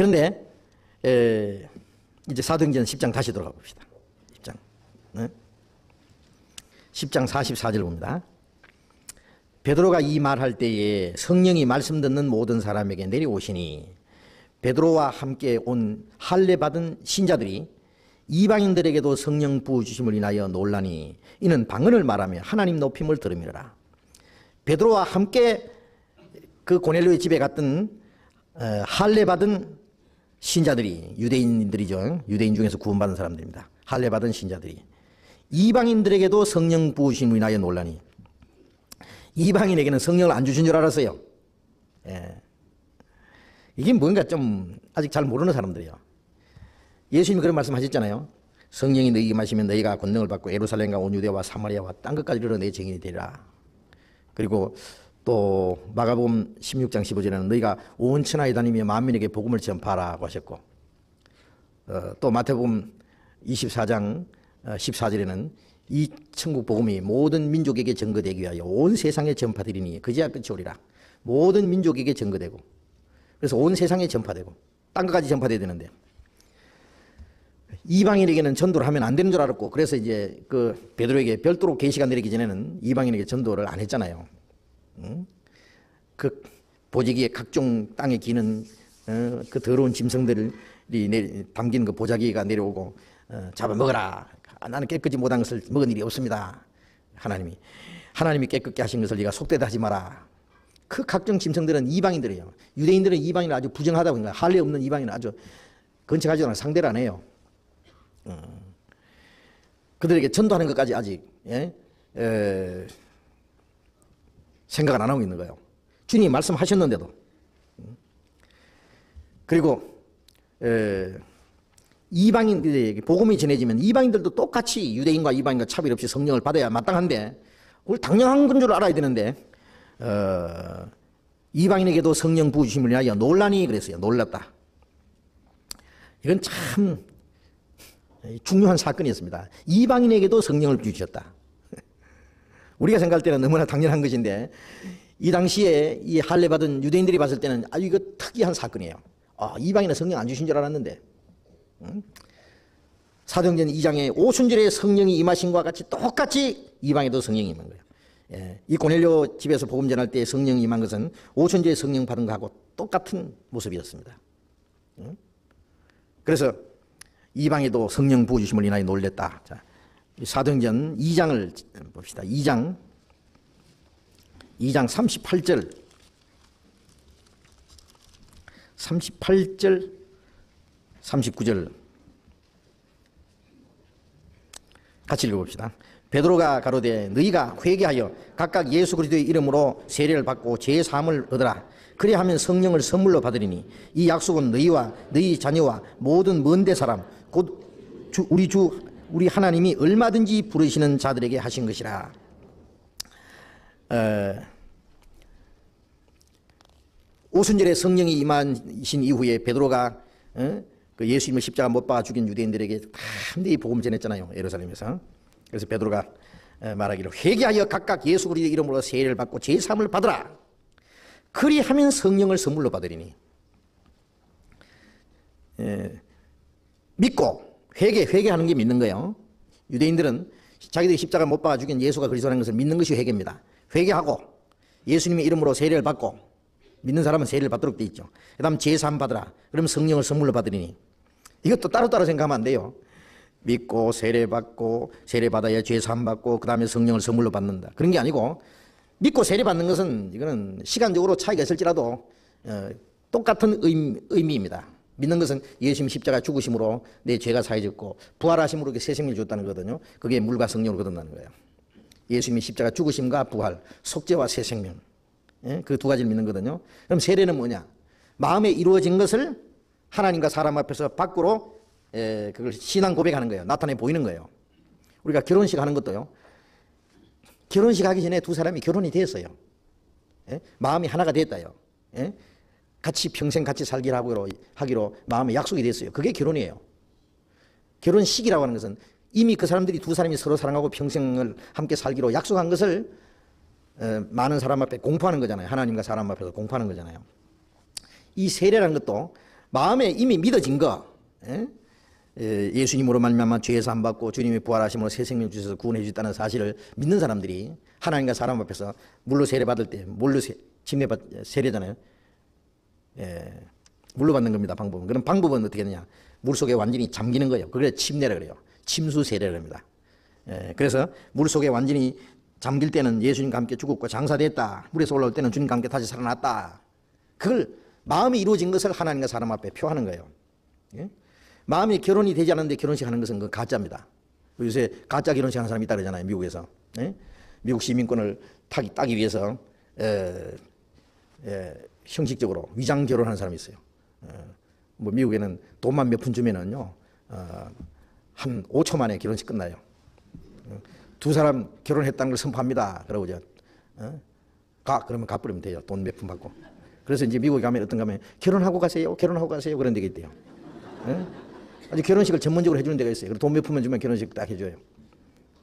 그런데 이제 사도행전 10장 다시 돌아가 봅시다. 10장. 10장 44절 봅니다. 베드로가 이 말할 때에 성령이 말씀 듣는 모든 사람에게 내려오시니 베드로와 함께 온 할례 받은 신자들이 이방인들에게도 성령 부어주심을 인하여 놀라니 이는 방언을 말하며 하나님 높임을 들음이라. 베드로와 함께 그 고넬료의 집에 갔던 할례 받은 신자들이, 유대인들이죠. 유대인 중에서 구원받은 사람들입니다. 할례 받은 신자들이 이방인들에게도 성령 부으심을 인하여 놀라니, 이방인에게는 성령을 안 주신 줄 알았어요. 이게 뭔가 좀 아직 잘 모르는 사람들이에요. 예수님이 그런 말씀 하셨잖아요. 성령이 너희에게 마시면 너희가 권능을 받고 예루살렘과 온 유대와 사마리아와 땅 끝까지 이르러 내 증인이 되리라. 그리고 또 마가복음 16장 15절에는 너희가 온 천하에 다니며 만민에게 복음을 전파하라고 하셨고, 또 마태복음 24장 14절에는 이 천국 복음이 모든 민족에게 전거되기 위하여 온 세상에 전파되리니 그제야 끝이 오리라. 모든 민족에게 전거되고, 그래서 온 세상에 전파되고 땅 끝까지 전파돼야 되는데 이방인에게는 전도를 하면 안 되는 줄 알았고, 그래서 이제 그 베드로에게 별도로 계시가 내리기 전에는 이방인에게 전도를 안 했잖아요. 그 보자기에 각종 땅에 기는 그 더러운 짐승들이 담긴 그 보자기가 내려오고 잡아 먹어라. 나는 깨끗이 못한 것을 먹은 일이 없습니다. 하나님이 깨끗게 하신 것을 네가 속되다 하지 마라. 그 각종 짐승들은 이방인들이에요. 유대인들은 이방인을 아주 부정하다고 생각해요. 할례 없는 이방인을 아주 건축하지 않아 상대를 안 해요. 그들에게 전도하는 것까지 아직 생각을 안 하고 있는 거예요. 주님이 말씀하셨는데도. 그리고 이방인들에게 복음이 전해지면 이방인들도 똑같이 유대인과 이방인과 차별 없이 성령을 받아야 마땅한데, 그걸 당연한 건 줄 알아야 되는데 이방인에게도 성령 부으심을 위하여 놀라니 그랬어요. 놀랐다. 이건 참 중요한 사건이었습니다. 이방인에게도 성령을 주셨다. 우리가 생각할 때는 너무나 당연한 것인데 이 당시에 이 할례 받은 유대인들이 봤을 때는 아주 이거 특이한 사건이에요. 이방인은 성령 안 주신 줄 알았는데, 사도행전 2장에 오순절에 성령이 임하신 것과 같이 똑같이 이방에도 성령이 임한 거예요. 이 고넬료 집에서 복음 전할 때 성령이 임한 것은 오순절에 성령 받은 것하고 똑같은 모습이었습니다. 그래서 이방에도 성령 부어주심을 인하여 놀랬다. 자, 사도행전 2장을 봅시다. 2장 38절 39절 같이 읽어봅시다. 베드로가 가로되 너희가 회개하여 각각 예수 그리스도의 이름으로 세례를 받고 죄 사함을 얻으라. 그리하면 성령을 선물로 받으리니 이 약속은 너희와 너희 자녀와 모든 먼데 사람 곧 우리 하나님이 얼마든지 부르시는 자들에게 하신 것이라. 오순절에 성령이 임하신 이후에 베드로가 그 예수님을 십자가 못 박아 죽인 유대인들에게 담대히 복음 전했잖아요. 예루살렘에서. 그래서 베드로가 말하기를 회개하여 각각 예수 그리스도의 이름으로 세례를 받고 죄 사함을 받으라. 그리하면 성령을 선물로 받으리니. 믿고 회개하는 게 믿는 거예요. 유대인들은 자기들이 십자가 못 박아 죽인 예수가 그리스도라는 것을 믿는 것이 회개입니다. 회개하고 예수님의 이름으로 세례를 받고, 믿는 사람은 세례를 받도록 돼 있죠. 그 다음 죄 사함 받으라. 그러면 성령을 선물로 받으리니. 이것도 따로따로 생각하면 안 돼요. 믿고 세례 받고 세례 받아야 죄 사함 받고 그 다음에 성령을 선물로 받는다. 그런 게 아니고, 믿고 세례 받는 것은 이거는 시간적으로 차이가 있을지라도 똑같은 의미입니다. 믿는 것은 예수님 십자가 죽으심으로 내 죄가 사해졌고 부활하심으로 새 생명을 줬다는 거거든요. 그게 물과 성령으로 거듭나는 거예요. 예수님이 십자가 죽으심과 부활, 속죄와 새 생명, 그 두 가지를 믿는 거거든요. 그럼 세례는 뭐냐? 마음에 이루어진 것을 하나님과 사람 앞에서 밖으로 그걸 신앙 고백하는 거예요. 나타내 보이는 거예요. 우리가 결혼식 하는 것도요. 결혼식 하기 전에 두 사람이 결혼이 됐어요. 마음이 하나가 됐다요. 같이 평생 같이 살기로 하기로 마음에 약속이 됐어요. 그게 결혼이에요. 결혼식이라고 하는 것은 이미 그 사람들이 두 사람이 서로 사랑하고 평생을 함께 살기로 약속한 것을 많은 사람 앞에 공포하는 거잖아요. 하나님과 사람 앞에서 공포하는 거잖아요. 이 세례라는 것도 마음에 이미 믿어진 거, 예수님으로 말미암아 죄 사함 받고 주님이 부활하심으로 새 생명 주셔서 구원해 주셨다는 사실을 믿는 사람들이 하나님과 사람 앞에서 물로 세례 받을 때 물로 세례잖아요. 물로 받는 겁니다. 방법은. 그럼 방법은 어떻게 되냐? 물 속에 완전히 잠기는 거예요. 그래 침례라 그래요. 침수 세례를 합니다. 그래서 물 속에 완전히 잠길 때는 예수님과 함께 죽었고 장사됐다. 물에서 올라올 때는 주님과 함께 다시 살아났다. 그걸 마음이 이루어진 것을 하나님과 사람 앞에 표하는 거예요. 마음이 결혼이 되지 않았는데 결혼식 하는 것은 그 가짜입니다. 요새 가짜 결혼식 하는 사람이 있다 그러잖아요. 미국에서. 미국 시민권을 따기 위해서 형식적으로 위장 결혼하는 사람이 있어요. 뭐 미국에는 돈만 몇 푼 주면은요, 한 5초 만에 결혼식 끝나요. 두 사람 결혼했다는 걸 선포합니다. 그러고 이제 그러면 갚으면 돼요. 돈 몇 푼 받고. 그래서 이제 미국에 가면 어떤 가면 결혼하고 가세요, 결혼하고 가세요 그런 데가 있대요. 아주 결혼식을 전문적으로 해주는 데가 있어요. 돈 몇 푼만 주면 결혼식 딱 해줘요.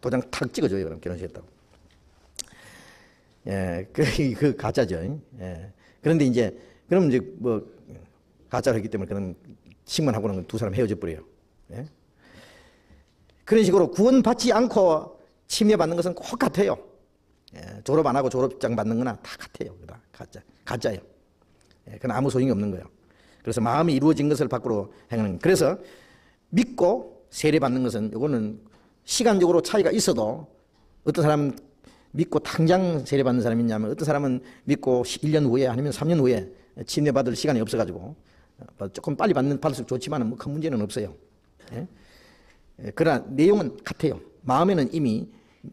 도장 탁 찍어줘요. 그럼 결혼식했다고. 그 가짜죠. 그런데 이제 그럼 이제 뭐 가짜를 했기 때문에 그런 식만 하고는 두 사람 헤어져 버려요. 그런 식으로 구원받지 않고 침례받는 것은 꼭 같아요. 졸업 안 하고 졸업장 받는 거나 다 같아요. 가짜예요. 그건 아무 소용이 없는 거예요. 그래서 마음이 이루어진 것을 밖으로 행하는. 그래서 믿고 세례 받는 것은 이거는 시간적으로 차이가 있어도 어떤 사람은 믿고 당장 세례 받는 사람이 있냐면 어떤 사람은 믿고 1년 후에 아니면 3년 후에 침례 받을 시간이 없어가지고 조금 빨리 받을수록 좋지만 뭐 큰 문제는 없어요. 그러나 내용은 같아요. 마음에는 이미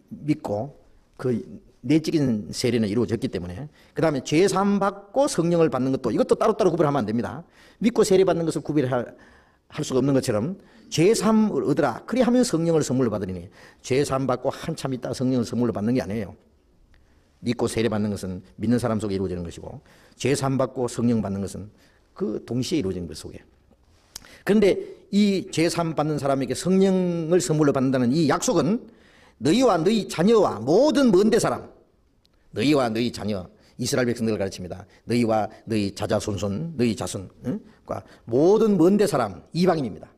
믿고 그 내적인 세례는 이루어졌기 때문에. 그 다음에 죄 사함 받고 성령을 받는 것도 이것도 따로따로 구별하면 안 됩니다. 믿고 세례 받는 것을 구별할 수가 없는 것처럼 죄 사함을 얻으라 그리 하면 성령을 선물로 받으리니 죄 사함 받고 한참 있다가 성령을 선물로 받는 게 아니에요. 믿고 세례 받는 것은 믿는 사람 속에 이루어지는 것이고 죄 사함 받고 성령 받는 것은 그 동시에 이루어지는 것 속에. 그런데 이 죄 사함 받는 사람에게 성령을 선물로 받는다는 이 약속은 너희와 너희 자녀와 모든 먼데 사람, 너희와 너희 자녀, 이스라엘 백성들을 가르칩니다. 너희와 너희 자자손손, 너희 자손과 모든 먼데 사람, 이방인입니다.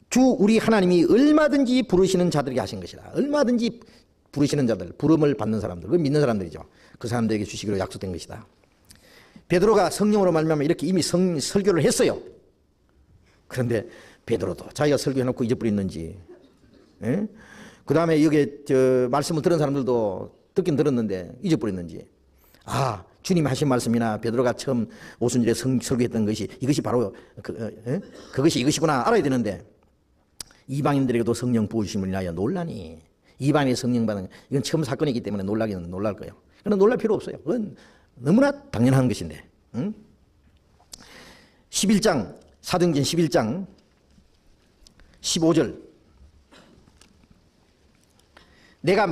주 우리 하나님이 얼마든지 부르시는 자들에게 하신 것이다. 얼마든지 부르시는 자들, 부름을 받는 사람들, 그 믿는 사람들이죠. 그 사람들에게 주시기로 약속된 것이다. 베드로가 성령으로 말미암아 이렇게 이미 설교를 했어요. 그런데 베드로도 자기가 설교해놓고 잊어버렸는지, 그 다음에 여기 말씀을 들은 사람들도 듣긴 들었는데 잊어버렸는지, 주님이 하신 말씀이나 베드로가 처음 오순절에 설교했던 것이 이것이 바로 그것이 이것이구나 알아야 되는데, 이방인들에게도 성령 부어주심을 인하여 놀라니, 이방인의 성령 받는 이건 처음 사건이기 때문에 놀라기는 놀랄 거예요. 그러나 놀랄 필요 없어요. 그건 너무나 당연한 것인데. 11장 사도행전 11장 15절 내가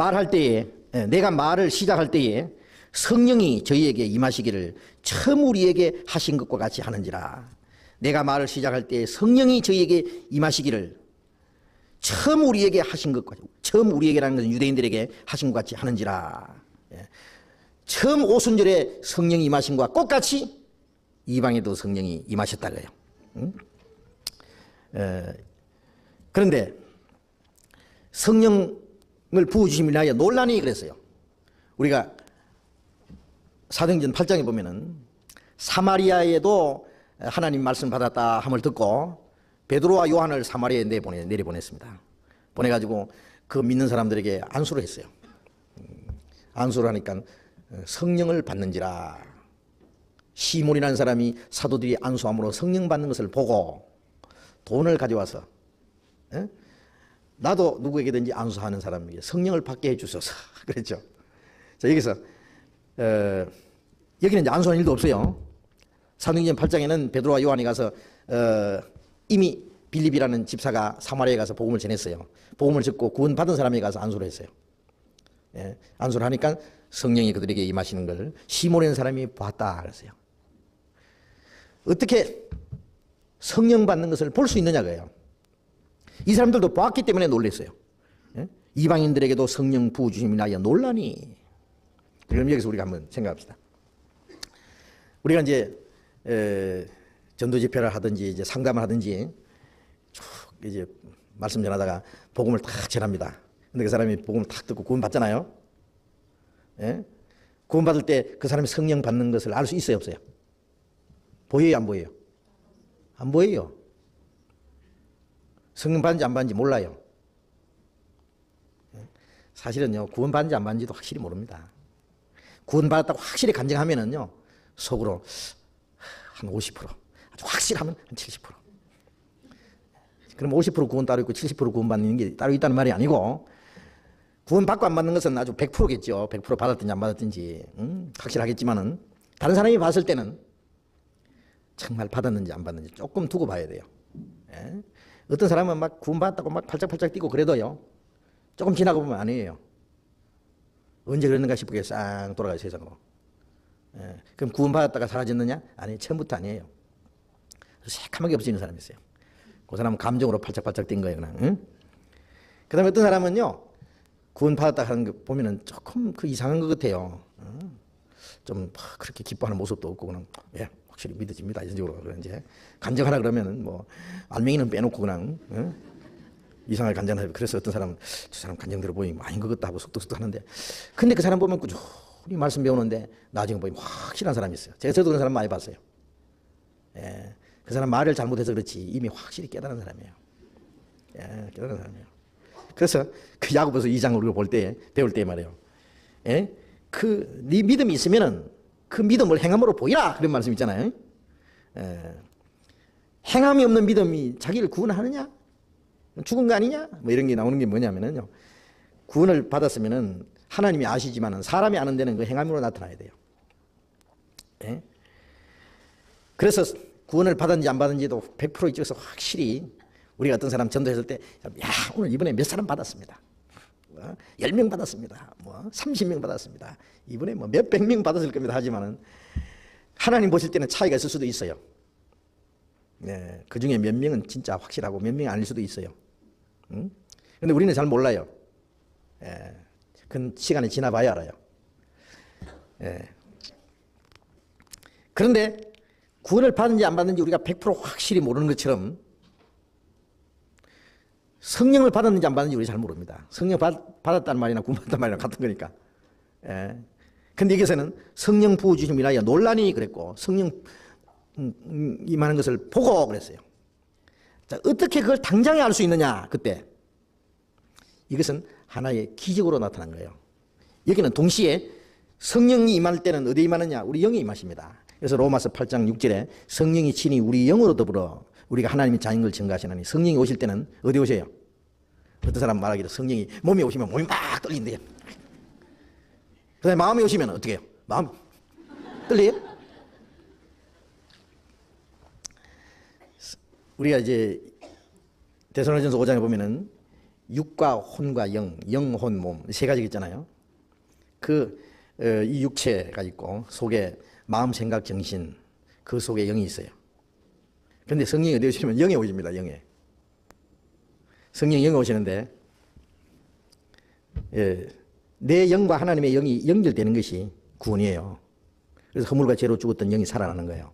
말을 시작할 때에 성령이 저희에게 임하시기를 처음 우리에게 하신 것과 같이 하는지라. 내가 말을 시작할 때에 성령이 저희에게 임하시기를 처음 우리에게 하신 것과, 처음 우리에게라는 것은 유대인들에게 하신 것 같이 하는지라. 처음 오순절에 성령이 임하신 것과 똑같이 이방에도 성령이 임하셨다 그래요. 그런데 성령을 부어주심을 위하여 논란이 그랬어요. 우리가 사도행전 8장에 보면은 사마리아에도 하나님 말씀 받았다 함을 듣고 베드로와 요한을 사마리아에 내려보냈습니다. 보내가지고 그 믿는 사람들에게 안수를 했어요. 안수를 하니까 성령을 받는지라. 시몬이라는 사람이 사도들이 안수함으로 성령 받는 것을 보고 돈을 가져와서 나도 누구에게든지 안수하는 사람에게 성령을 받게 해주소서 그랬죠. 자, 여기서 여기는 이제 안수하는 일도 없어요. 사도행전 8장에는 베드로와 요한이 가서 이미 빌립이라는 집사가 사마리아에 가서 복음을 전했어요. 복음을 듣고 구원받은 사람에게 가서 안수를 했어요. 안수를 하니까 성령이 그들에게 임하시는 걸 시몬이라는 사람이 봤다 그랬어요. 어떻게 성령 받는 것을 볼 수 있느냐고요. 이 사람들도 보았기 때문에 놀랐어요. 이방인들에게도 성령 부어주심이 나여 놀라니. 그럼 여기서 우리가 한번 생각합시다. 우리가 이제 전도 집회를 하든지 이제 상담을 하든지 쭉 이제 말씀 전하다가 복음을 탁 전합니다. 근데 그 사람이 복음을 탁 듣고 구원 받잖아요. 예? 구원 받을 때 그 사람이 성령 받는 것을 알 수 있어요, 없어요? 보여요, 안 보여요? 안 보여요. 성령 받는지 안 받는지 몰라요. 사실은요, 구원 받는지 안 받는지도 확실히 모릅니다. 구원 받았다고 확실히 간증하면은요, 속으로 한 50%, 아주 확실하면 한 70%. 그럼 50% 구원 따로 있고 70% 구원 받는 게 따로 있다는 말이 아니고, 구원 받고 안 받는 것은 아주 100%겠죠. 100% 받았든지 안 받았든지 확실하겠지만은 다른 사람이 봤을 때는 정말 받았는지 안 받았는지 조금 두고 봐야 돼요. 예? 어떤 사람은 막 구원 받았다고 막 팔짝팔짝 뛰고 그래도요, 조금 지나고 보면 아니에요. 언제 그랬는가 싶게 싹 돌아가요, 세상으로. 예. 그럼 구원 받았다가 사라졌느냐? 아니, 처음부터 아니에요. 새카맣게 없어지는 사람이 있어요. 그 사람은 감정으로 팔짝팔짝 뛴 거예요, 그냥. 응? 그 다음에 어떤 사람은요, 구원 받았다 하는 거 보면은 조금 그 이상한 것 같아요. 좀 그렇게 기뻐하는 모습도 없고 그냥 예, 확실히 믿어집니다. 이런 식으로 이제 간증하라 그러면은 뭐 알맹이는 빼놓고 그냥 이상하게 간증하고. 그래서 어떤 사람은 저 사람 간증대로 보이면 아닌 것 같다 하고 속독속독 하는데, 근데 그 사람 보면 꾸준히 말씀 배우는데 나중에 보면 확실한 사람이 있어요. 저도 그런 사람 많이 봤어요. 예, 그 사람 말을 잘못해서 그렇지 이미 확실히 깨달은 사람이에요. 예, 깨달은 사람이에요. 그래서 그 야고보서 2장을 우리가 볼 때, 배울 때 말이에요. 예? 네 믿음이 있으면은 그 믿음을 행함으로 보이라. 그런 말씀 있잖아요. 예. 행함이 없는 믿음이 자기를 구원하느냐? 죽은 거 아니냐? 뭐 이런 게 나오는 게 뭐냐면요. 구원을 받았으면은 하나님이 아시지만은 사람이 아는 데는 그 행함으로 나타나야 돼요. 예? 그래서 구원을 받았는지 안 받았는지도 100% 이쪽에서 확실히 우리가 어떤 사람 전도했을 때, 야, 오늘 이번에 몇 사람 받았습니다. 10명 받았습니다. 30명 받았습니다. 이번에 몇백 명 받았을 겁니다. 하지만은 하나님 보실 때는 차이가 있을 수도 있어요. 네, 그 중에 몇 명은 진짜 확실하고 몇 명이 아닐 수도 있어요. 그런데 우리는 잘 몰라요. 예, 그 시간이 지나봐야 알아요. 예. 그런데 구원을 받는지 안 받는지 우리가 100% 확실히 모르는 것처럼 성령을 받았는지 안 받았는지 우리 잘 모릅니다. 성령 받았다는 말이나 구원 받았다는 말이나 같은 거니까. 예. 근데 여기서는 성령 부어 주심을 인하여 논란이 그랬고 성령 임하는 것을 보고 그랬어요. 자, 어떻게 그걸 당장에 알 수 있느냐 그때. 이것은 하나의 기적으로 나타난 거예요. 여기는 동시에 성령이 임할 때는 어디에 임하느냐? 우리 영에 임하십니다. 그래서 로마서 8장 6절에 성령이 친히 우리 영으로 더불어 우리가 하나님의 자인 걸 증거하시나니, 성령이 오실 때는 어디 오세요? 어떤 사람 말하기로 성령이 몸에 오시면 몸이 막 떨린대요. 그 다음에 마음에 오시면 어떻게 해요? 마음 떨려요? 우리가 이제 데살로니가전서 5장에 보면은 육과 혼과 영, 혼, 몸 세 가지가 있잖아요. 이 육체가 있고 속에 마음, 생각, 정신, 그 속에 영이 있어요. 그런데 성령이 어디 오시면 영에 오십니다. 영에. 성령이 영에 오시는데 내 영과 하나님의 영이 연결되는 것이 구원이에요. 그래서 허물과 죄로 죽었던 영이 살아나는 거예요.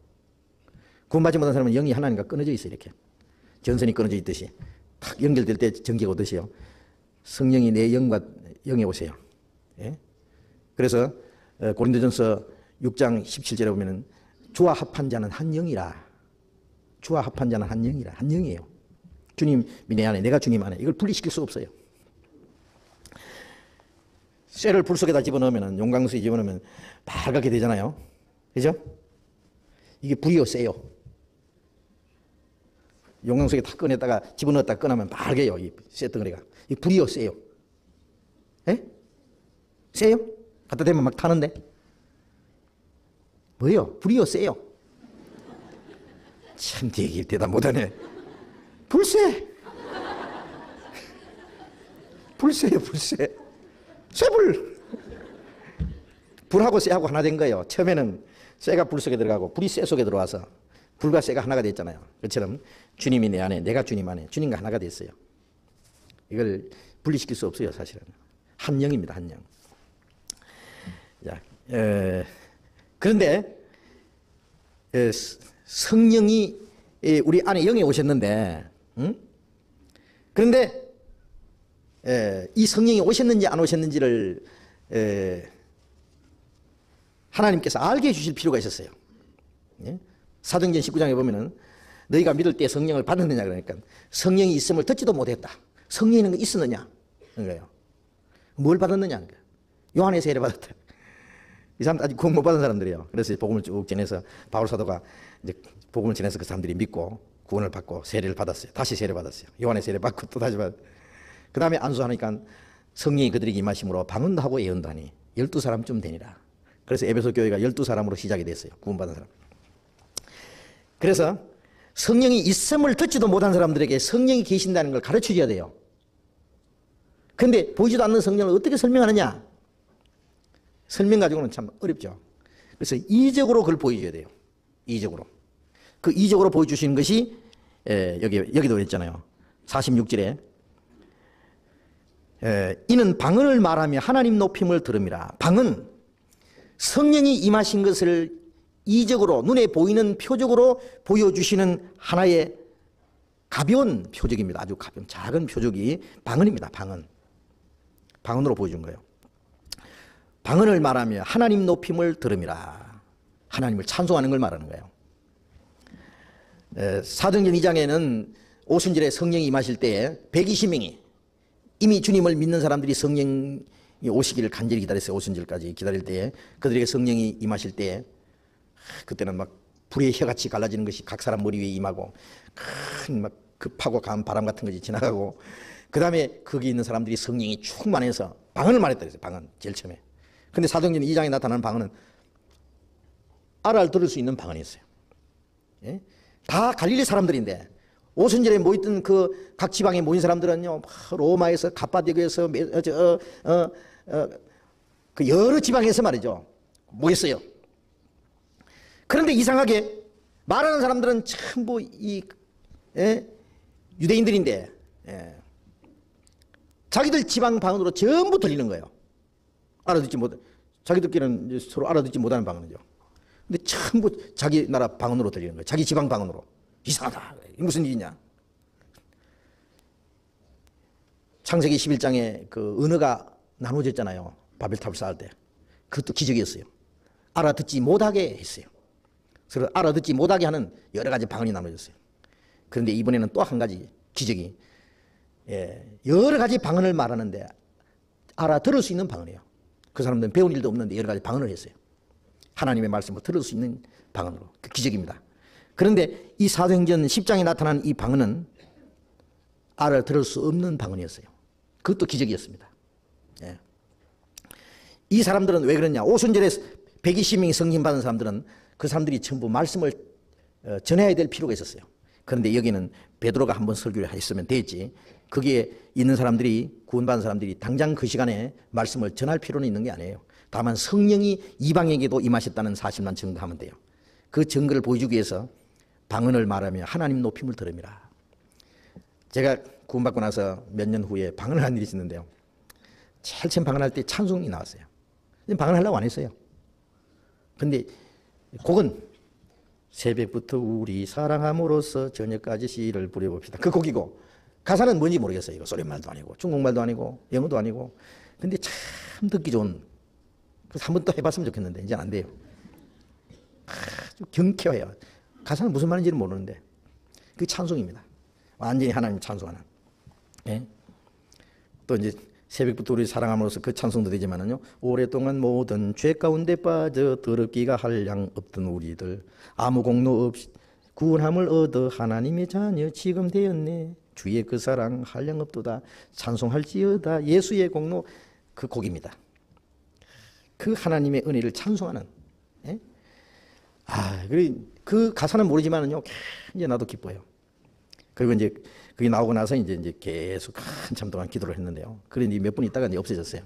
구원받지 못한 사람은 영이 하나님과 끊어져 있어요. 이렇게 전선이 끊어져 있듯이 탁 연결될 때 전기가 오듯이요. 성령이 내 영과 영에 오세요. 예? 그래서 고린도전서 6장 17절에 보면은 주와 합한 자는 한 영이라. 주와 합한 자는 한 영이라. 한 영이에요. 주님이 내 안에, 내가 주님 안에. 이걸 분리시킬 수 없어요. 쇠를 불 속에다 집어넣으면, 용광수에 집어넣으면 빨갛게 되잖아요. 그죠? 이게 불이요, 쇠요. 용광수에 다 꺼냈다가 집어넣었다가 꺼내면 빨개요. 이 쇠덩어리가. 이 불이요, 쇠요. 예? 쇠요? 갖다 대면 막 타는데. 뭐요? 불이요, 쇠요. 참 되게 대답 못하네. 불쇠. 불쇠요, 불쇠. 쇠불. 불하고 쇠하고 하나 된 거예요. 처음에는 쇠가 불 속에 들어가고 불이 쇠 속에 들어와서 불과 쇠가 하나가 됐잖아요. 그처럼 주님이 내 안에, 내가 주님 안에, 주님과 하나가 됐어요. 이걸 분리시킬 수 없어요, 사실은. 한 영입니다, 한 영. 자, 그런데 성령이 우리 안에 영에 오셨는데, 그런데 이 성령이 오셨는지 안 오셨는지를 하나님께서 알게 해주실 필요가 있었어요. 사도행전 19장에 보면은 너희가 믿을 때 성령을 받았느냐 그러니까 성령이 있음을 듣지도 못했다. 성령이 있었느냐 그런 거예요. 뭘 받았느냐 그런 거예요. 요한의 세례 받았다. 이 사람 아직 구원 못 받은 사람들이에요. 그래서 복음을 쭉 전해서 바울 사도가 이제 복음을 전해서 그 사람들이 믿고 구원을 받고 세례를 받았어요. 다시 세례 받았어요. 요한의 세례 받고 또 다시 받. 그 다음에 안수하니까 성령이 그들에게 임하심으로 방언도 하고 예언도 하니 12사람쯤 되니라. 그래서 에베소 교회가 12사람으로 시작이 됐어요. 구원받은 사람. 그래서 성령이 있음을 듣지도 못한 사람들에게 성령이 계신다는 걸 가르쳐줘야 돼요. 그런데 보이지도 않는 성령을 어떻게 설명하느냐? 설명 가지고는 참 어렵죠. 그래서 이적으로 그걸 보여줘야 돼요. 이적으로. 그 이적으로 보여주시는 것이 여기도 했잖아요. 46절에 이는 방언을 말하며 하나님 높임을 들음이라. 방언, 성령이 임하신 것을 이적으로 눈에 보이는 표적으로 보여주시는 하나의 가벼운 표적입니다. 아주 가벼운 작은 표적이 방언입니다. 방언. 방언으로 보여준 거예요. 방언을 말하며 하나님 높임을 들음이라. 하나님을 찬송하는 걸 말하는 거예요. 사도행전 2장에는 오순절에 성령이 임하실 때에 120명이 이미 주님을 믿는 사람들이 성령이 오시기를 간절히 기다렸어요. 오순절까지 기다릴 때에 그들에게 성령이 임하실 때에 그때는 막 불의 혀같이 갈라지는 것이 각 사람 머리 위에 임하고 큰 막 급하고 강한 바람 같은 것이 지나가고 그 다음에 거기 있는 사람들이 성령이 충만해서 방언을 말했다 그랬어요. 방언 제일 처음에. 근데 사도행전 2장에 나타나는 방언은 알아들을 수 있는 방언이었어요. 예? 다 갈릴리 사람들인데 오순절에 모였던 그 각 지방에 모인 사람들은요, 로마에서 갑바디고에서 그 여러 지방에서 말이죠 모였어요. 그런데 이상하게 말하는 사람들은 전부 유대인들인데 자기들 지방 방언으로 전부 들리는 거예요. 알아듣지 못, 자기들끼리는 서로 알아듣지 못하는 방언이죠. 근데 전부 자기 나라 방언으로 들리는 거예요. 자기 지방 방언으로. 이상하다. 이게 무슨 일이냐? 창세기 11장에 그 언어가 나눠졌잖아요. 바벨탑을 쌓을 때. 그것도 기적이었어요. 알아듣지 못하게 했어요. 그래서 알아듣지 못하게 하는 여러 가지 방언이 나눠졌어요. 그런데 이번에는 또 한 가지 기적이 여러 가지 방언을 말하는데 알아들을 수 있는 방언이에요. 그 사람들은 배운 일도 없는데 여러 가지 방언을 했어요. 하나님의 말씀을 들을 수 있는 방언으로. 그 기적입니다. 그런데 이 사도행전 10장에 나타난 이 방언은 알아들을 수 없는 방언이었어요. 그것도 기적이었습니다. 예. 이 사람들은 왜 그러냐? 오순절에 120명이 성령 받은 사람들은 그 사람들이 전부 말씀을 전해야 될 필요가 있었어요. 그런데 여기는 베드로가 한번 설교를 했으면 됐지. 거기에 있는 사람들이 구원받은 사람들이 당장 그 시간에 말씀을 전할 필요는 있는 게 아니에요. 다만 성령이 이방에게도 임하셨다는 사실만 증거하면 돼요. 그 증거를 보여주기 위해서 방언을 말하며 하나님 높임을 들음이라. 제가 구원받고 나서 몇 년 후에 방언을 한 일이 있었는데요. 제일 처음 방언할 때 찬송이 나왔어요. 방언하려고 안 했어요. 근데 곡은 새벽부터 우리 사랑함으로써 저녁까지 시를 부려봅시다. 그 곡이고 가사는 뭔지 모르겠어요. 이거 소리말도 아니고 중국말도 아니고 영어도 아니고. 근데 참 듣기 좋은. 그래서 한번 또 해봤으면 좋겠는데 이제 안 돼요. 아주 경쾌해요. 가사는 무슨 말인지는 모르는데 그게 찬송입니다. 완전히 하나님 찬송하는. 예? 또 이제 새벽부터 우리 사랑함으로써 그 찬송도 되지만은요. 오랫동안 모든 죄 가운데 빠져 더럽기가 한량 없던 우리들 아무 공로 없이 구원함을 얻어 하나님의 자녀 지금 되었네. 주의 그 사랑 한량 없도다. 찬송할지어다. 예수의 공로. 그 곡입니다. 그 하나님의 은혜를 찬송하는. 예? 그 가사는 모르지만은요. 이제 나도 기뻐요. 그리고 이제 그게 나오고 나서 이제 계속 한참 동안 기도를 했는데요. 그런데 몇 분 있다가 이제 없어졌어요.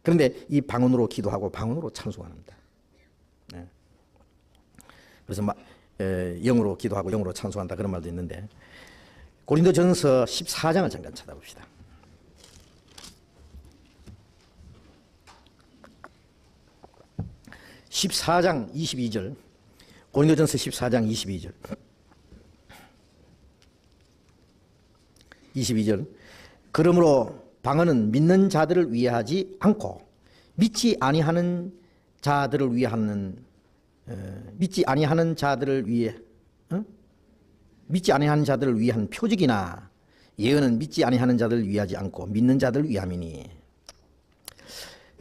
그런데 이 방언으로 기도하고 방언으로 찬송합니다. 네. 그래서 영으로 기도하고 영으로 찬송한다 그런 말도 있는데 고린도전서 14장을 잠깐 찾아봅시다. 14장 22절 고린도전서 14장 22절. 22절. 그러므로 방언은 믿는 자들을 위하지 않고 믿지 아니하는 자들을 위하는 믿지 아니하는 자들을 위한 표적이나 예언은 믿지 아니하는 자들을 위하지 않고 믿는 자들을 위함이니.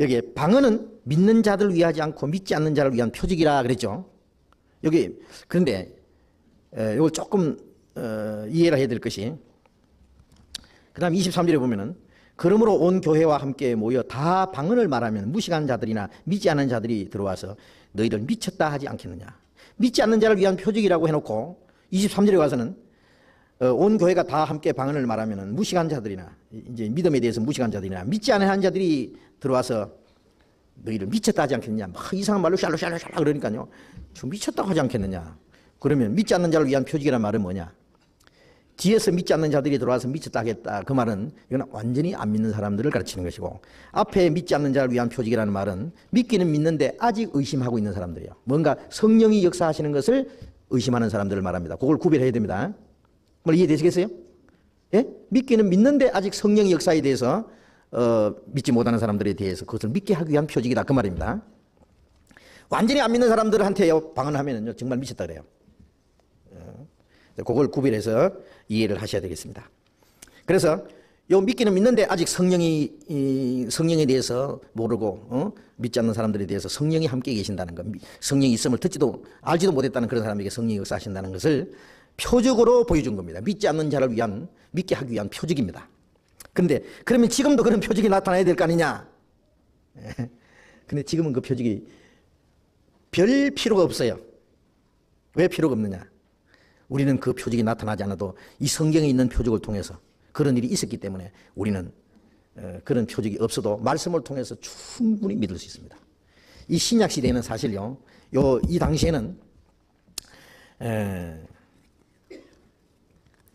여기 방언은 믿는 자들을 위하지 않고 믿지 않는 자를 위한 표적이라 그랬죠. 여기 그런데 이걸 조금 이해를 해야 될 것이, 그 다음 23절에 보면은 그러므로 온 교회와 함께 모여 다 방언을 말하면 무식한 자들이나 믿지 않는 자들이 들어와서 너희를 미쳤다 하지 않겠느냐. 믿지 않는 자를 위한 표적이라고 해놓고 23절에 와서는 온 교회가 다 함께 방언을 말하면 무식한 자들이나, 이제 믿음에 대해서 무식한 자들이나 믿지 않는 자들이 들어와서 너희를 미쳤다 하지 않겠느냐. 막 이상한 말로 샬로샬로 그러니까요. 좀 미쳤다고 하지 않겠느냐. 그러면 믿지 않는 자를 위한 표적이란 말은 뭐냐. 뒤에서 믿지 않는 자들이 들어와서 미쳤다 하겠다. 그 말은 이건 완전히 안 믿는 사람들을 가르치는 것이고, 앞에 믿지 않는 자를 위한 표적이라는 말은 믿기는 믿는데 아직 의심하고 있는 사람들이에요. 뭔가 성령이 역사하시는 것을 의심하는 사람들을 말합니다. 그걸 구별해야 됩니다. 뭘 이해되시겠어요? 예? 믿기는 믿는데 아직 성령의 역사에 대해서 믿지 못하는 사람들에 대해서 그것을 믿게 하기 위한 표적이다, 그 말입니다. 완전히 안 믿는 사람들한테 방언하면요 정말 미쳤다 그래요. 그걸 구별해서 이해를 하셔야 되겠습니다. 그래서 요 믿기는 믿는데 아직 성령에 대해서 모르고 믿지 않는 사람들에 대해서 성령이 함께 계신다는 것, 성령이 있음을 듣지도 알지도 못했다는 그런 사람에게 성령이 역사하신다는 것을 표적으로 보여준 겁니다. 믿지 않는 자를 위한, 믿게 하기 위한 표적입니다. 그런데 그러면 지금도 그런 표적이 나타나야 될 거 아니냐. 근데 지금은 그 표적이 별 필요가 없어요. 왜 필요가 없느냐. 우리는 그 표적이 나타나지 않아도 이 성경에 있는 표적을 통해서 그런 일이 있었기 때문에 우리는 그런 표적이 없어도 말씀을 통해서 충분히 믿을 수 있습니다. 이 신약 시대에는 사실요, 이 당시에는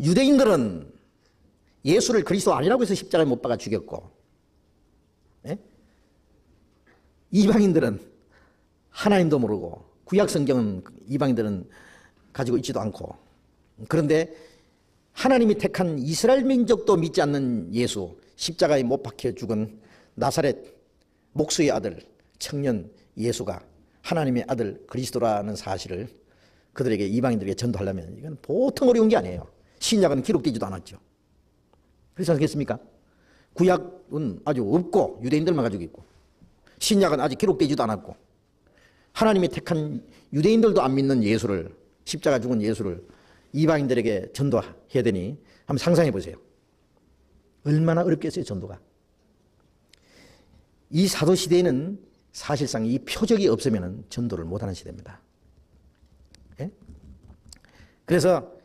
유대인들은 예수를 그리스도 아니라고 해서 십자가에 못 박아 죽였고, 이방인들은 하나님도 모르고 구약 성경은 이방인들은 가지고 있지도 않고, 그런데 하나님이 택한 이스라엘 민족도 믿지 않는 예수, 십자가에 못 박혀 죽은 나사렛 목수의 아들 청년 예수가 하나님의 아들 그리스도라는 사실을 그들에게, 이방인들에게 전도하려면 이건 보통 어려운 게 아니에요. 신약은 기록되지도 않았죠. 그렇지 않겠습니까? 구약은 아주 없고 유대인들만 가지고 있고, 신약은 아직 기록되지도 않았고, 하나님이 택한 유대인들도 안 믿는 예수를, 십자가 죽은 예수를 이방인들에게 전도해야 되니 한번 상상해 보세요. 얼마나 어렵겠어요, 전도가. 이 사도시대에는 사실상 이 표적이 없으면 전도를 못하는 시대입니다. 예? 그래서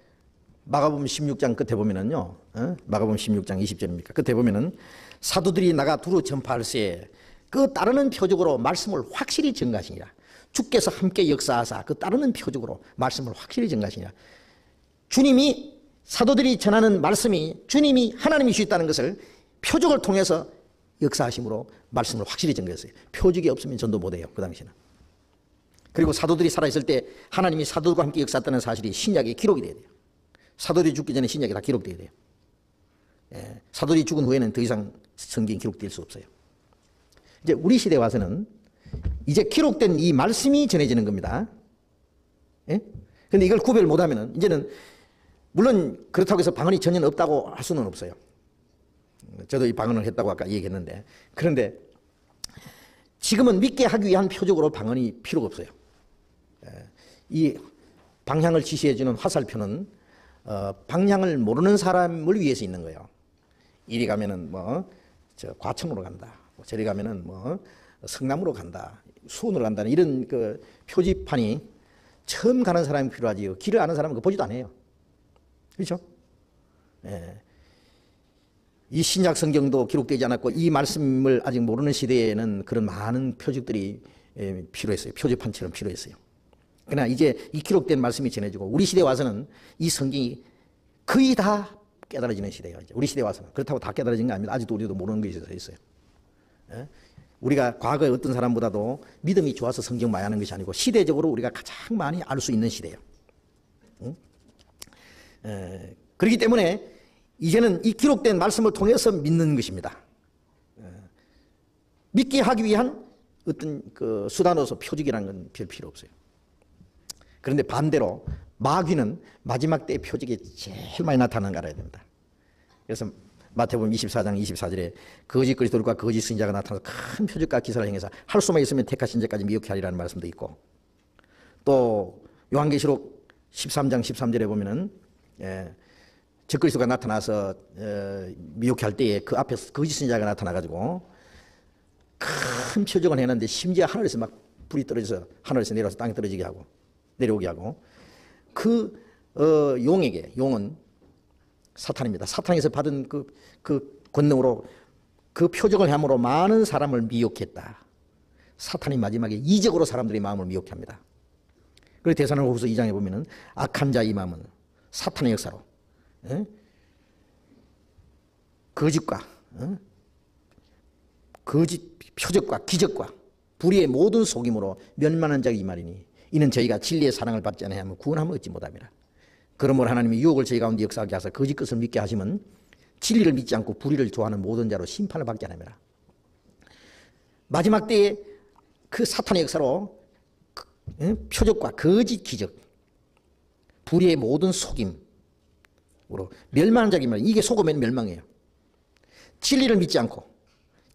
마가복음 16장 끝에 보면은요, 마가복음 16장 20절입니까? 끝에 보면은 사도들이 나가 두루 전파할세 그 따르는 표적으로 말씀을 확실히 증가하시니라. 주께서 함께 역사하사 그 따르는 표적으로 말씀을 확실히 증가하시니라. 주님이, 사도들이 전하는 말씀이 주님이 하나님이시다는 것을 표적을 통해서 역사하심으로 말씀을 확실히 증거했어요. 표적이 없으면 전도 못해요, 그 당시에는. 그리고 사도들이 살아있을 때 하나님이 사도들과 함께 역사했다는 사실이 신약에 기록이 돼야 돼요. 사도들이 죽기 전에 신약이 다 기록돼야 돼요. 예, 사도들이 죽은 후에는 더 이상 성경이 기록될 수 없어요. 이제 우리 시대에 와서는 이제 기록된 이 말씀이 전해지는 겁니다. 예? 근데 이걸 구별 못하면은 이제는, 물론 그렇다고 해서 방언이 전혀 없다고 할 수는 없어요. 저도 이 방언을 했다고 아까 얘기했는데, 그런데 지금은 믿게 하기 위한 표적으로 방언이 필요가 없어요. 이 방향을 지시해주는 화살표는 방향을 모르는 사람을 위해서 있는 거예요. 이리 가면은 저 과천으로 간다, 저리 가면은 성남으로 간다, 수원으로 간다는 이런 그 표지판이 처음 가는 사람이 필요하지, 길을 아는 사람은 그거 보지도 않아요. 그렇죠? 예. 이 신약 성경도 기록되지 않았고 이 말씀을 아직 모르는 시대에는 그런 많은 표적들이 필요했어요. 표지판처럼 필요했어요. 그러나 이제 이 기록된 말씀이 전해지고 우리 시대에 와서는 이 성경이 거의 다 깨달아지는 시대예요. 이제 우리 시대에 와서는. 그렇다고 다 깨달아진 거 아닙니다. 아직도 우리도 모르는 것이 있어요. 예? 우리가 과거에 어떤 사람보다도 믿음이 좋아서 성경 많이 하는 것이 아니고 시대적으로 우리가 가장 많이 알 수 있는 시대예요. 그렇기 때문에 이제는 이 기록된 말씀을 통해서 믿는 것입니다. 믿게 하기 위한 어떤 그 수단으로서 표적이라는 건 별 필요 없어요. 그런데 반대로 마귀는 마지막 때의 표적이 제일 많이 나타나는 걸 알아야 됩니다. 그래서 마태복음 24장 24절에 거짓 그리스도들과 거짓 선지자가 나타나서 큰 표적과 기사를 행해서 할 수만 있으면 택하신 자까지 미혹해 하리라는 말씀도 있고, 또 요한계시록 13장 13절에 보면은 적그리스도가 나타나서 미혹해 할 때에 그 앞에서 거짓 선지자가 나타나가지고 큰 표적을 해놨는데 심지어 하늘에서 막 불이 떨어져서 하늘에서 내려와서 땅에 떨어지게 하고 내려오게 하고, 그 용은 사탄입니다. 사탄에서 받은 그 권능으로 그 표적을 함으로 많은 사람을 미혹했다. 사탄이 마지막에 이적으로 사람들의 마음을 미혹해 합니다. 그래서 데살로니가후서 2장에 보면은 악한 자의 마음은 사탄의 역사로 거짓과 거짓 표적과 기적과 불의의 모든 속임으로 멸망한 자가 이 말이니 이는 저희가 진리의 사랑을 받지 아니하면 구원함을 얻지 못함이라. 그러므로 하나님이 유혹을 저희 가운데 역사하게 하사 거짓 것을 믿게 하시면 진리를 믿지 않고 불의를 좋아하는 모든 자로 심판을 받게 하느니라. 마지막 때에 그 사탄의 역사로 표적과 거짓 기적, 불의의 모든 속임으로 멸망한 자가 이 말이니 이게 속으면 멸망이에요. 진리를 믿지 않고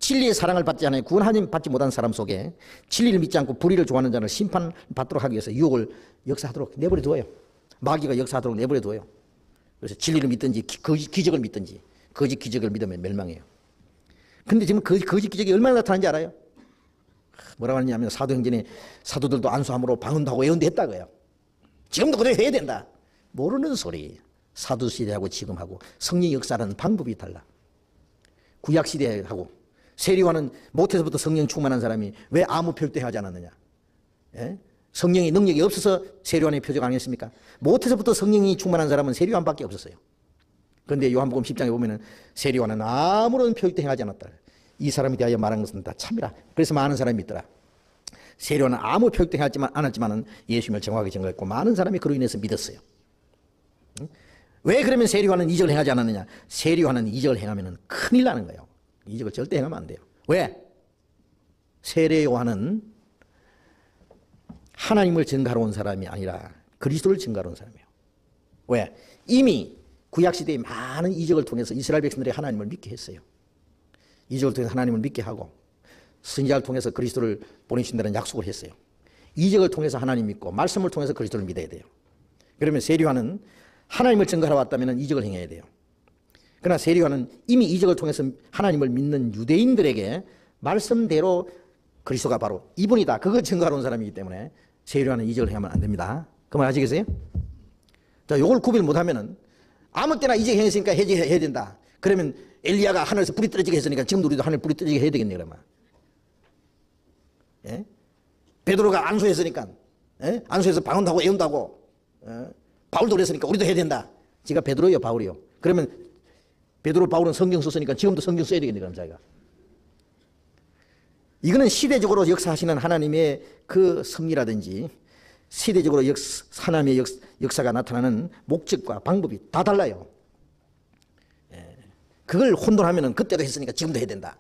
진리의 사랑을 받지 않아요. 구원하님 받지 못한 사람 속에 진리를 믿지 않고 불의를 좋아하는 자를 심판받도록 하기 위해서 유혹을 역사하도록 내버려 두어요. 마귀가 역사하도록 내버려 두어요. 그래서 진리를 믿든지 기적을 믿든지 거짓 기적을 믿으면 멸망해요. 근데 지금 거짓 기적이 얼마나 나타나는지 알아요? 뭐라고 하느냐면 사도행전에 사도들도 안수함으로 방언도 하고 예언도 했다고요. 지금도 그래 해야 된다. 모르는 소리. 사도시대하고 지금하고 성령 역사라는 방법이 달라. 구약시대하고 세리와는 모태서부터 성령 충만한 사람이 왜 아무 표적도 하지 않았느냐? 성령의 능력이 없어서 세리와의 표적 안 했습니까? 모태서부터 성령이 충만한 사람은 세리와밖에 없었어요. 그런데 요한복음 10장에 보면은 세리와는 아무런 표적도 행하지 않았다. 이 사람에 대하여 말한 것은 다 참이라. 그래서 많은 사람이 믿더라. 세리와는 아무 표적도 행하지 않았지만은 예수님을 정확하게 증거했고 많은 사람이 그로 인해서 믿었어요. 왜 그러면 세리와는 이적을 행하지 않았느냐? 세리와는 이적을 행하면 큰일 나는 거예요. 이적을 절대 행하면 안 돼요. 왜? 세례 요한은 하나님을 증거하러 온 사람이 아니라 그리스도를 증거하러 온 사람이에요. 왜? 이미 구약시대의 많은 이적을 통해서 이스라엘 백성들이 하나님을 믿게 했어요. 이적을 통해서 하나님을 믿게 하고 선지자를 통해서 그리스도를 보내신다는 약속을 했어요. 이적을 통해서 하나님 믿고 말씀을 통해서 그리스도를 믿어야 돼요. 그러면 세례 요한은 하나님을 증거하러 왔다면 이적을 행해야 돼요. 그러나 세례 요한은 이미 이적을 통해서 하나님을 믿는 유대인들에게 말씀대로 그리스도가 바로 이분이다. 그걸 증거하러 온 사람이기 때문에 세례 요한은 이적을 행하면 안 됩니다. 그 말 아시겠어요? 자, 이걸 구별 못하면은 아무 때나 이적 행했으니까 해야 된다. 그러면 엘리야가 하늘에서 불이 떨어지게 했으니까 지금도 우리도 하늘 불이 떨어지게 해야 되겠네 그러면. 예? 베드로가 안수했으니까 안수해서 방언도 하고 예언도 하고 바울도 그랬으니까 우리도 해야 된다. 지가 베드로요 바울이요. 그러면 베드로 바울은 성경 썼으니까 지금도 성경 써야 되겠네 그럼 자기가. 이거는 시대적으로 역사하시는 하나님의 그 섭리라든지 시대적으로 하나님의 역사가 나타나는 목적과 방법이 다 달라요. 그걸 혼돈하면 그때도 했으니까 지금도 해야 된다.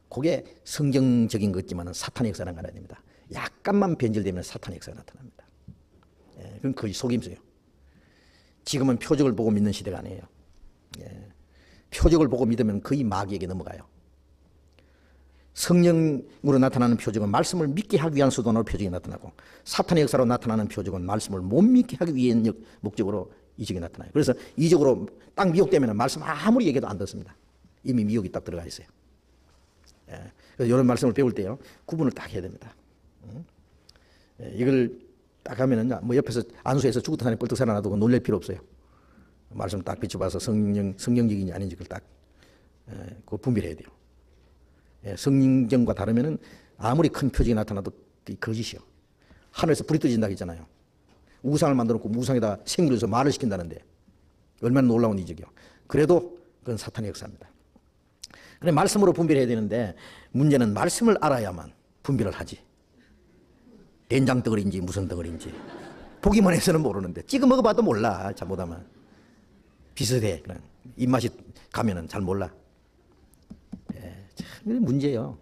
그게 성경적인 것지만 사탄의 역사라는 걸 알아야 됩니다. 약간만 변질되면 사탄의 역사가 나타납니다. 그건 거의 속임수예요. 지금은 표적을 보고 믿는 시대가 아니에요. 표적을 보고 믿으면 거의 마귀에게 넘어가요. 성령으로 나타나는 표적은 말씀을 믿게 하기 위한 수단으로 표적이 나타나고 사탄의 역사로 나타나는 표적은 말씀을 못 믿게 하기 위한 목적으로 이적이 나타나요. 그래서 이적으로 딱 미혹되면 말씀 아무리 얘기해도 안 듣습니다. 이미 미혹이 딱 들어가 있어요. 그래서 이런 말씀을 배울 때요 구분을 딱 해야 됩니다. 이걸 딱 하면은 뭐 옆에서 안수해서 죽었던 사람이 뻘떡 살아나도 놀랄 필요 없어요. 말씀 딱 비춰봐서 성령적인지 아닌지 그걸 딱 그거 분별해야 돼요. 성령과 다르면은 아무리 큰 표적이 나타나도 거짓이요. 하늘에서 불이 떨어진다고 했잖아요. 우상을 만들어 놓고 우상에다 생물을 해서 말을 시킨다는데 얼마나 놀라운 이적이요. 그래도 그건 사탄의 역사입니다. 그래 말씀으로 분별해야 되는데 문제는 말씀을 알아야만 분별을 하지. 된장 덩어리인지 무슨 덩어리인지 보기만 해서는 모르는데 찍어 먹어봐도 몰라. 잘못하면 비슷해. 그냥 입맛이 가면은 잘 몰라. 참 문제예요.